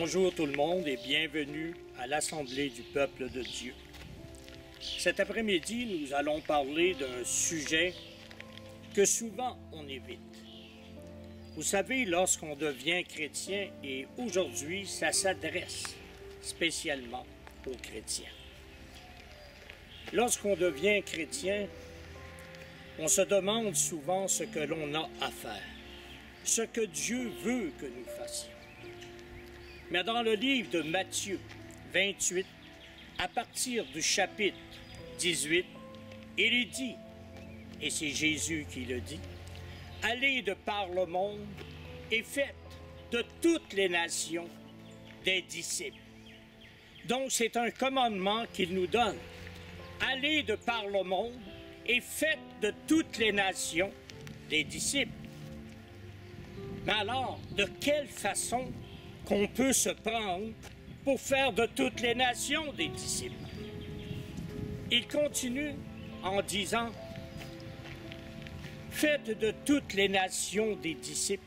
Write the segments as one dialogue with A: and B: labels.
A: Bonjour tout le monde et bienvenue à l'Assemblée du peuple de Dieu. Cet après-midi, nous allons parler d'un sujet que souvent on évite. Vous savez, lorsqu'on devient chrétien, et aujourd'hui, ça s'adresse spécialement aux chrétiens. Lorsqu'on devient chrétien, on se demande souvent ce que l'on a à faire, ce que Dieu veut que nous fassions. Mais dans le livre de Matthieu 28, à partir du chapitre 18, il est dit, et c'est Jésus qui le dit, « Allez de par le monde et faites de toutes les nations des disciples. » Donc c'est un commandement qu'il nous donne. Allez de par le monde et faites de toutes les nations des disciples. Mais alors, de quelle façon qu'on peut se prendre pour faire de toutes les nations des disciples? Il continue en disant, « Faites de toutes les nations des disciples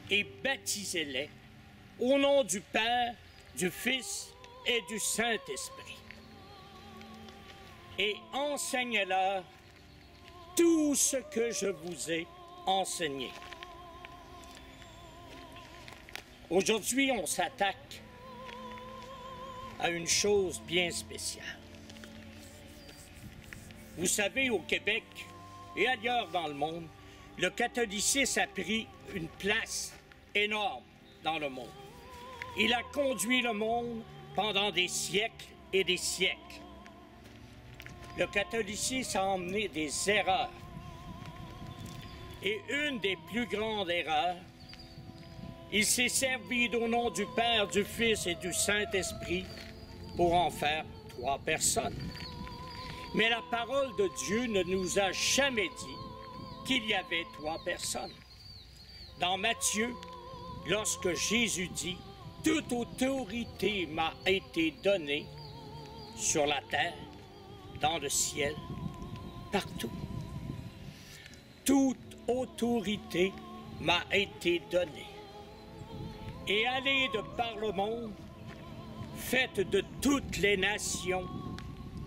A: et baptisez-les au nom du Père, du Fils et du Saint-Esprit. Et enseignez-leur tout ce que je vous ai enseigné. » Aujourd'hui, on s'attaque à une chose bien spéciale. Vous savez, au Québec et ailleurs dans le monde, le catholicisme a pris une place énorme dans le monde. Il a conduit le monde pendant des siècles et des siècles. Le catholicisme a emmené des erreurs. Et une des plus grandes erreurs, il s'est servi au nom du Père, du Fils et du Saint-Esprit pour en faire 3 personnes. Mais la parole de Dieu ne nous a jamais dit qu'il y avait 3 personnes. Dans Matthieu, lorsque Jésus dit « Toute autorité m'a été donnée sur la terre, dans le ciel, partout. Toute autorité m'a été donnée. Et allez de par le monde, faites de toutes les nations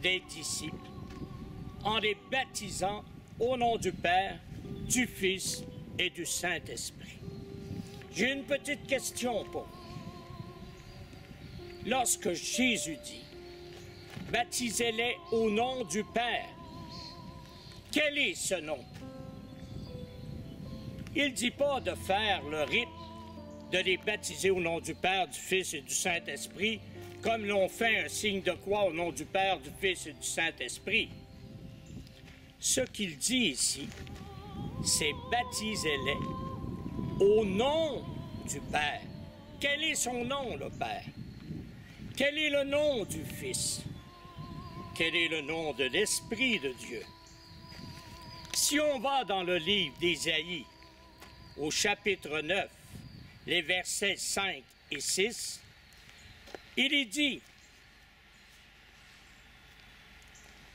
A: des disciples, en les baptisant au nom du Père, du Fils et du Saint-Esprit. » J'ai une petite question pour vous. Lorsque Jésus dit « Baptisez-les au nom du Père », quel est ce nom? Il ne dit pas de faire le rite de les baptiser au nom du Père, du Fils et du Saint-Esprit, comme l'on fait un signe de croix au nom du Père, du Fils et du Saint-Esprit. Ce qu'il dit ici, c'est baptisez-les au nom du Père. Quel est son nom, le Père? Quel est le nom du Fils? Quel est le nom de l'Esprit de Dieu? Si on va dans le livre d'Ésaïe, au chapitre 9, les versets 5 et 6, il est dit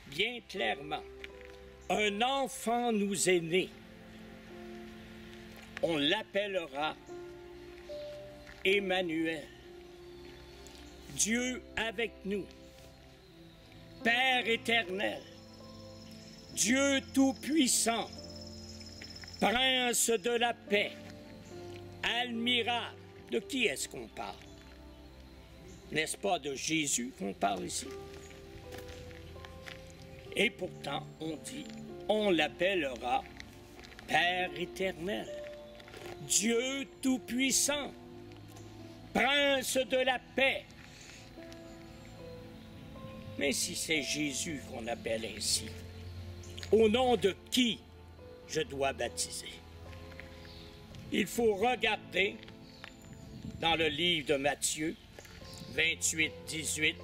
A: bien clairement, « Un enfant nous est né, on l'appellera Emmanuel, Dieu avec nous, Père éternel, Dieu tout-puissant, Prince de la paix, admirable. » De qui est-ce qu'on parle? N'est-ce pas de Jésus qu'on parle ici? Et pourtant, on dit, on l'appellera Père éternel, Dieu tout-puissant, Prince de la paix. Mais si c'est Jésus qu'on appelle ainsi, au nom de qui je dois baptiser? Il faut regarder dans le livre de Matthieu 28, 18,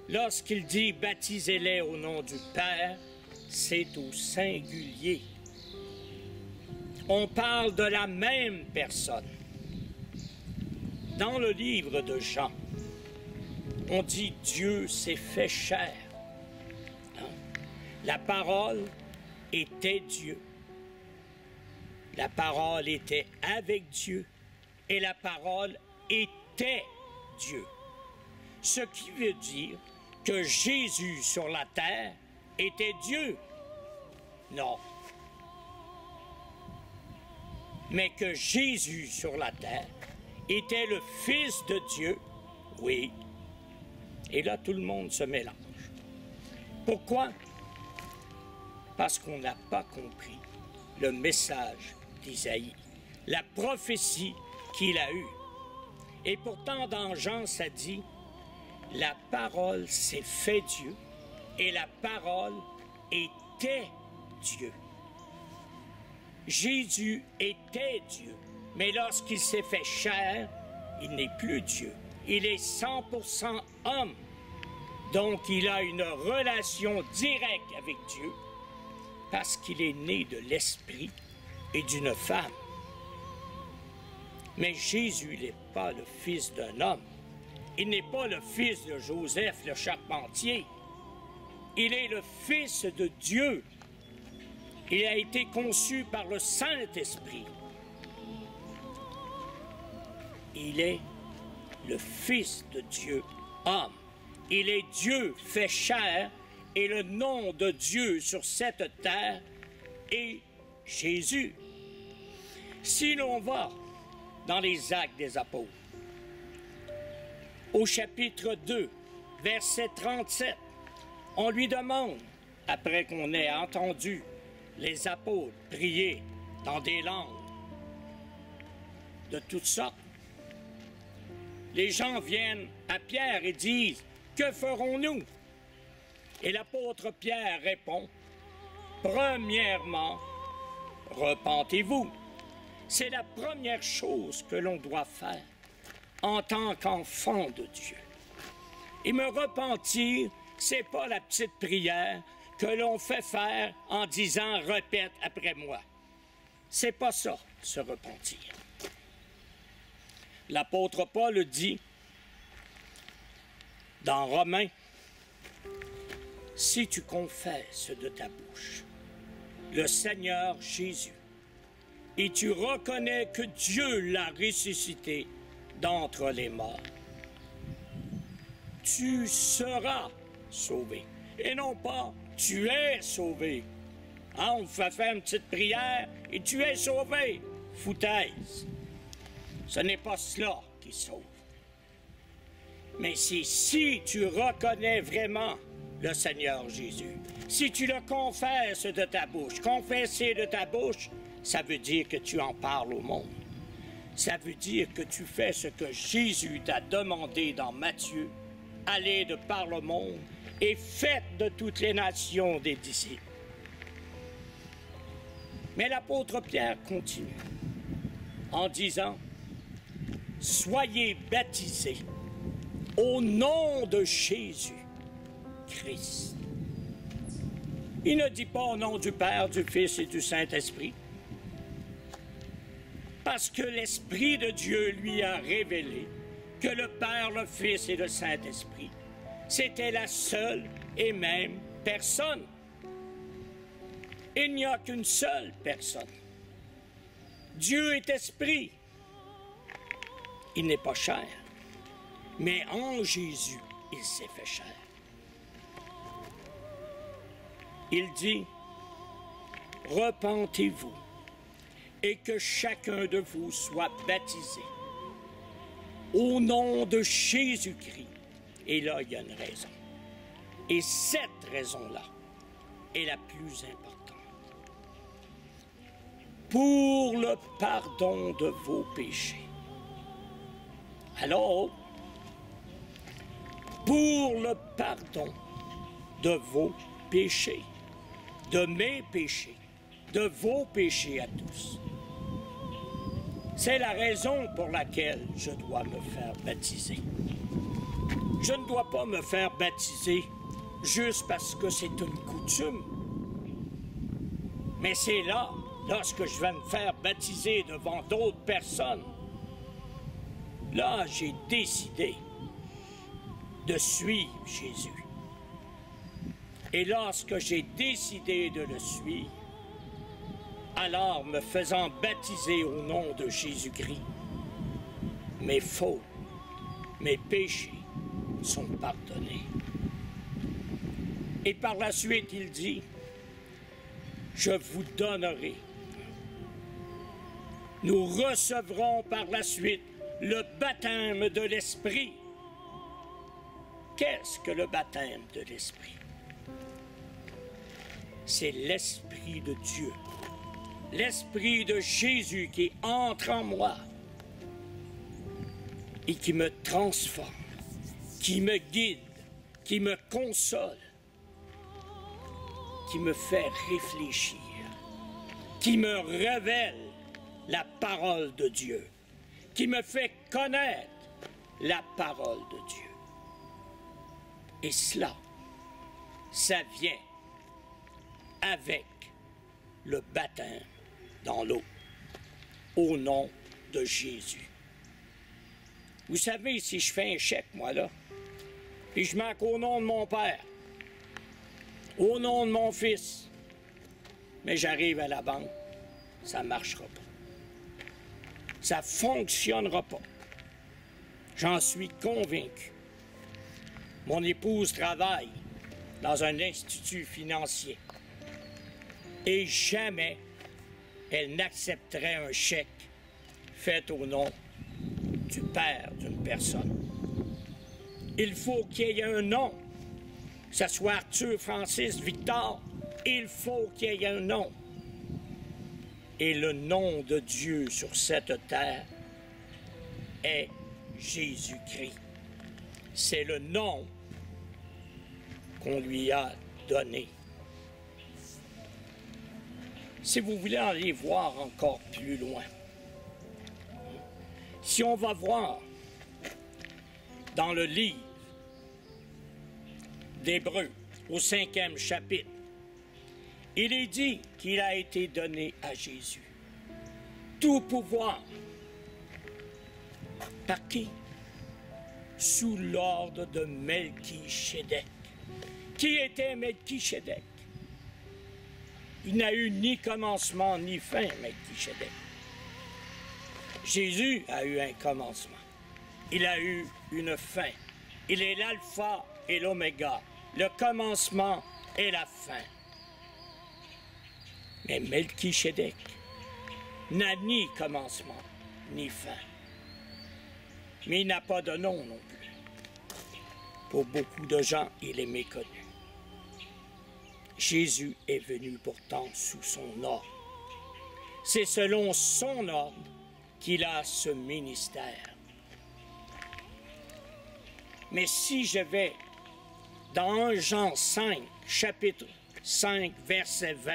A: lorsqu'il dit « Baptisez-les au nom du Père », c'est au singulier. On parle de la même personne. Dans le livre de Jean, on dit « Dieu s'est fait chair ». La parole était Dieu. La parole était avec Dieu et la parole était Dieu. Ce qui veut dire que Jésus sur la terre était Dieu. Non. Mais que Jésus sur la terre était le Fils de Dieu, oui. Et là, tout le monde se mélange. Pourquoi? Parce qu'on n'a pas compris le message d'Isaïe, la prophétie qu'il a eue. Et pourtant, dans Jean, ça dit, la parole s'est fait Dieu et la parole était Dieu. Jésus était Dieu, mais lorsqu'il s'est fait chair, il n'est plus Dieu. Il est 100% homme. Donc, il a une relation directe avec Dieu parce qu'il est né de l'Esprit et d'une femme. Mais Jésus n'est pas le fils d'un homme. Il n'est pas le fils de Joseph, le charpentier. Il est le Fils de Dieu. Il a été conçu par le Saint-Esprit. Il est le Fils de Dieu, homme. Il est Dieu fait chair et le nom de Dieu sur cette terre est Jésus. Si l'on va dans les Actes des Apôtres, au chapitre 2, verset 37, on lui demande, après qu'on ait entendu les apôtres prier dans des langues de toutes sortes, les gens viennent à Pierre et disent, « Que ferons-nous? » Et l'apôtre Pierre répond, « Premièrement, repentez-vous. » C'est la première chose que l'on doit faire en tant qu'enfant de Dieu. Et me repentir, c'est pas la petite prière que l'on fait faire en disant « Répète après moi ». C'est pas ça, se repentir. L'apôtre Paul dit dans Romains, « Si tu confesses de ta bouche le Seigneur Jésus et tu reconnais que Dieu l'a ressuscité d'entre les morts, tu seras sauvé. » Et non pas « tu es sauvé ». Hein, on fait faire une petite prière et tu es sauvé. Foutaise. Ce n'est pas cela qui sauve. Mais c'est si tu reconnais vraiment le Seigneur Jésus, si tu le confesses de ta bouche, confesser de ta bouche, ça veut dire que tu en parles au monde. Ça veut dire que tu fais ce que Jésus t'a demandé dans Matthieu, allez de par le monde et faites de toutes les nations des disciples. Mais l'apôtre Pierre continue en disant, « Soyez baptisés au nom de Jésus-Christ. » Il ne dit pas au nom du Père, du Fils et du Saint-Esprit, parce que l'Esprit de Dieu lui a révélé que le Père, le Fils et le Saint-Esprit, c'était la seule et même personne. Il n'y a qu'une seule personne. Dieu est esprit. Il n'est pas chair. Mais en Jésus, il s'est fait chair. Il dit, « Repentez-vous et que chacun de vous soit baptisé au nom de Jésus-Christ. » Et là, il y a une raison. Et cette raison-là est la plus importante. Pour le pardon de vos péchés. Alors, pour le pardon de vos péchés, de mes péchés, de vos péchés à tous. C'est la raison pour laquelle je dois me faire baptiser. Je ne dois pas me faire baptiser juste parce que c'est une coutume. Mais c'est là, lorsque je vais me faire baptiser devant d'autres personnes, là, j'ai décidé de suivre Jésus. Et lorsque j'ai décidé de le suivre, alors me faisant baptiser au nom de Jésus-Christ, mes fautes, mes péchés sont pardonnés. Et par la suite, il dit, je vous donnerai. Nous recevrons par la suite le baptême de l'Esprit. Qu'est-ce que le baptême de l'Esprit? C'est l'Esprit de Dieu, l'Esprit de Jésus qui entre en moi et qui me transforme, qui me guide, qui me console, qui me fait réfléchir, qui me révèle la parole de Dieu, qui me fait connaître la parole de Dieu. Et cela, ça vient avec le baptême dans l'eau, au nom de Jésus. Vous savez, si je fais un chèque, moi, là, puis je marque au nom de mon père, au nom de mon fils, mais j'arrive à la banque, ça ne marchera pas. Ça ne fonctionnera pas. J'en suis convaincu. Mon épouse travaille dans un institut financier et jamais elle n'accepterait un chèque fait au nom du père d'une personne. Il faut qu'il y ait un nom, que ce soit Arthur, Francis, Victor, il faut qu'il y ait un nom. Et le nom de Dieu sur cette terre est Jésus-Christ. C'est le nom qu'on lui a donné. Si vous voulez aller voir encore plus loin, si on va voir dans le livre d'Hébreux, au 5e chapitre, il est dit qu'il a été donné à Jésus tout pouvoir. Par qui? Sous l'ordre de Melchisédek. Qui était Melchisédek? Il n'a eu ni commencement ni fin, Melchisédek. Jésus a eu un commencement. Il a eu une fin. Il est l'alpha et l'oméga, le commencement et la fin. Mais Melchisédek n'a ni commencement ni fin. Mais il n'a pas de nom non plus. Pour beaucoup de gens, il est méconnu. Jésus est venu pourtant sous son ordre. C'est selon son ordre qu'il a ce ministère. Mais si je vais dans 1 Jean 5, chapitre 5, verset 20,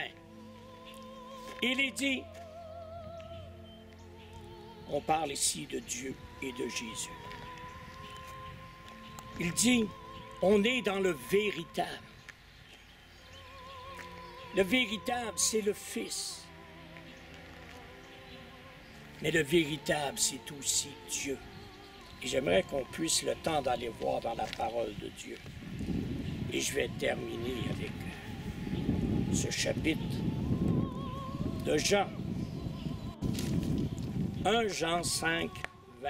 A: il est dit, on parle ici de Dieu et de Jésus. Il dit, on est dans le véritable. Le véritable, c'est le Fils. Mais le véritable, c'est aussi Dieu. Et j'aimerais qu'on puisse le temps d'aller voir dans la parole de Dieu. Et je vais terminer avec ce chapitre de Jean. 1 Jean 5, 20.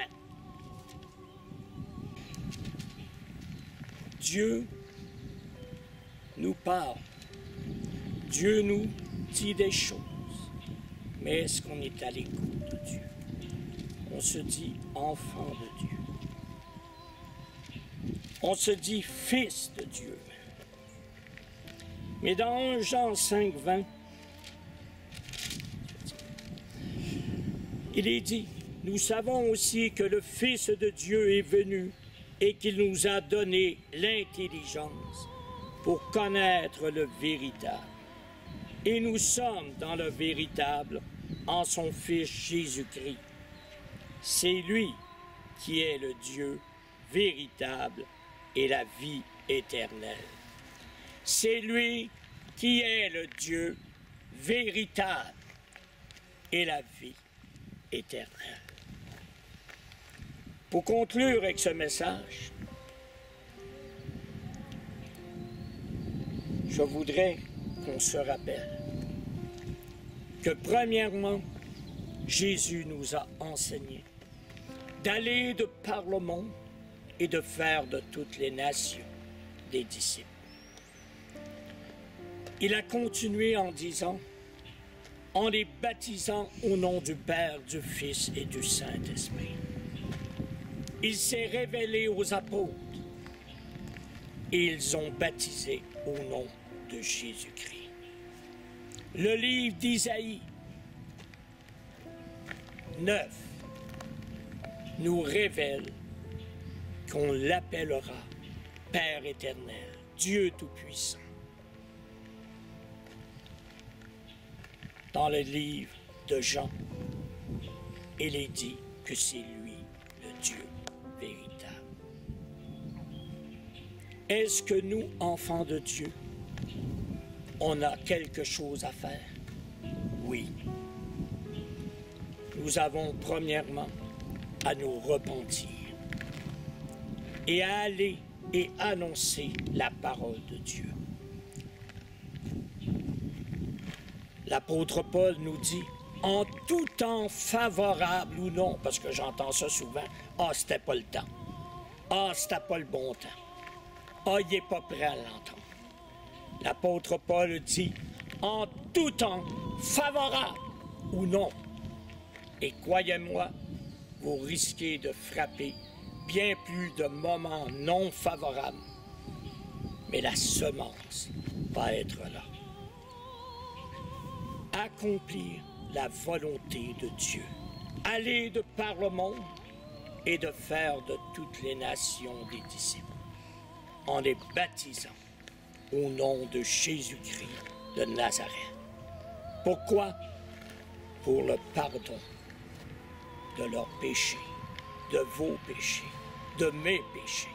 A: Dieu nous parle. Dieu nous dit des choses. Mais est-ce qu'on est à l'écoute de Dieu? On se dit enfant de Dieu. On se dit fils de Dieu. Mais dans 1 Jean 5, 20, il est dit, nous savons aussi que le Fils de Dieu est venu et qu'il nous a donné l'intelligence pour connaître le véritable. Et nous sommes dans le véritable en son Fils Jésus-Christ. C'est lui qui est le Dieu véritable et la vie éternelle. C'est lui qui est le Dieu véritable et la vie éternelle. Pour conclure avec ce message, je voudrais qu'on se rappelle que premièrement, Jésus nous a enseigné d'aller de par le monde et de faire de toutes les nations des disciples. Il a continué en disant, en les baptisant au nom du Père, du Fils et du Saint-Esprit. Il s'est révélé aux apôtres et ils ont baptisé au nom de Jésus-Christ. Le livre d'Isaïe 9 nous révèle qu'on l'appellera Père éternel, Dieu tout-puissant. Dans le livre de Jean, il est dit que c'est lui, le Dieu véritable. Est-ce que nous, enfants de Dieu, on a quelque chose à faire? Oui. Nous avons premièrement à nous repentir et à aller et annoncer la parole de Dieu. L'apôtre Paul nous dit, en tout temps favorable ou non, parce que j'entends ça souvent, « Ah, c'était pas le temps. Ah, c'était pas le bon temps. Ah, il n'est pas prêt à l'entendre. » L'apôtre Paul dit, « En tout temps favorable ou non. » Et croyez-moi, vous risquez de frapper bien plus de moments non favorables. Mais la semence va être là. Accomplir la volonté de Dieu. Aller de par le monde et de faire de toutes les nations des disciples en les baptisant au nom de Jésus-Christ de Nazareth. Pourquoi? Pour le pardon de leurs péchés, de vos péchés, de mes péchés.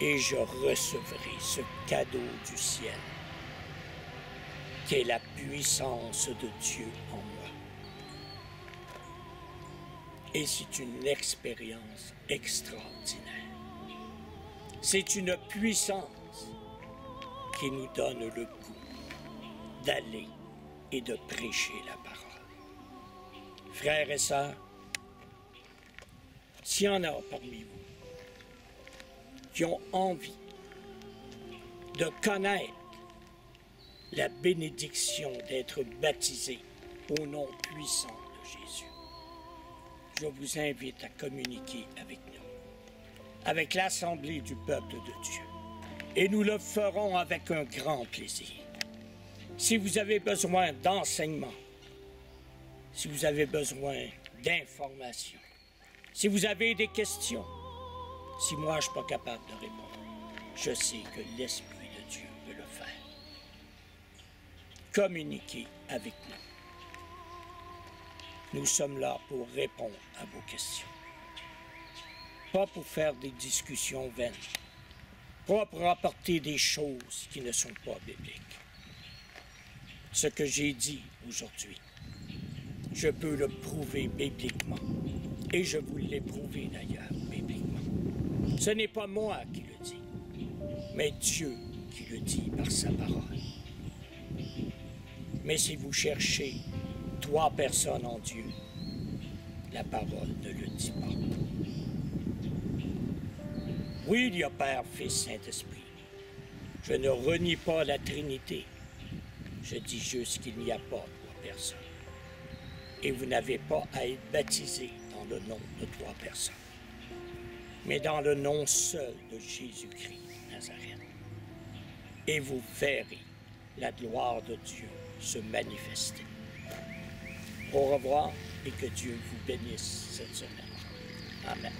A: Et je recevrai ce cadeau du ciel, qui est la puissance de Dieu en moi. Et c'est une expérience extraordinaire. C'est une puissance qui nous donne le goût d'aller et de prêcher la parole. Frères et sœurs, s'il y en a parmi vous qui ont envie de connaître la bénédiction d'être baptisé au nom puissant de Jésus, je vous invite à communiquer avec nous, avec l'Assemblée du peuple de Dieu. Et nous le ferons avec un grand plaisir. Si vous avez besoin d'enseignement, si vous avez besoin d'informations, si vous avez des questions, si moi je ne suis pas capable de répondre, je sais que l'Esprit de Dieu peut le faire. Communiquez avec nous. Nous sommes là pour répondre à vos questions. Pas pour faire des discussions vaines, pas pour apporter des choses qui ne sont pas bibliques. Ce que j'ai dit aujourd'hui, je peux le prouver bibliquement. Et je vous l'ai prouvé d'ailleurs bibliquement. Ce n'est pas moi qui le dis, mais Dieu qui le dit par sa parole. Mais si vous cherchez 3 personnes en Dieu, la parole ne le dit pas. Oui, il y a Père, Fils, Saint-Esprit. Je ne renie pas la Trinité. Je dis juste qu'il n'y a pas 3 personnes. Et vous n'avez pas à être baptisé dans le nom de 3 personnes, mais dans le nom seul de Jésus-Christ Nazareth. Et vous verrez la gloire de Dieu se manifester. Au revoir et que Dieu vous bénisse cette semaine. Amen.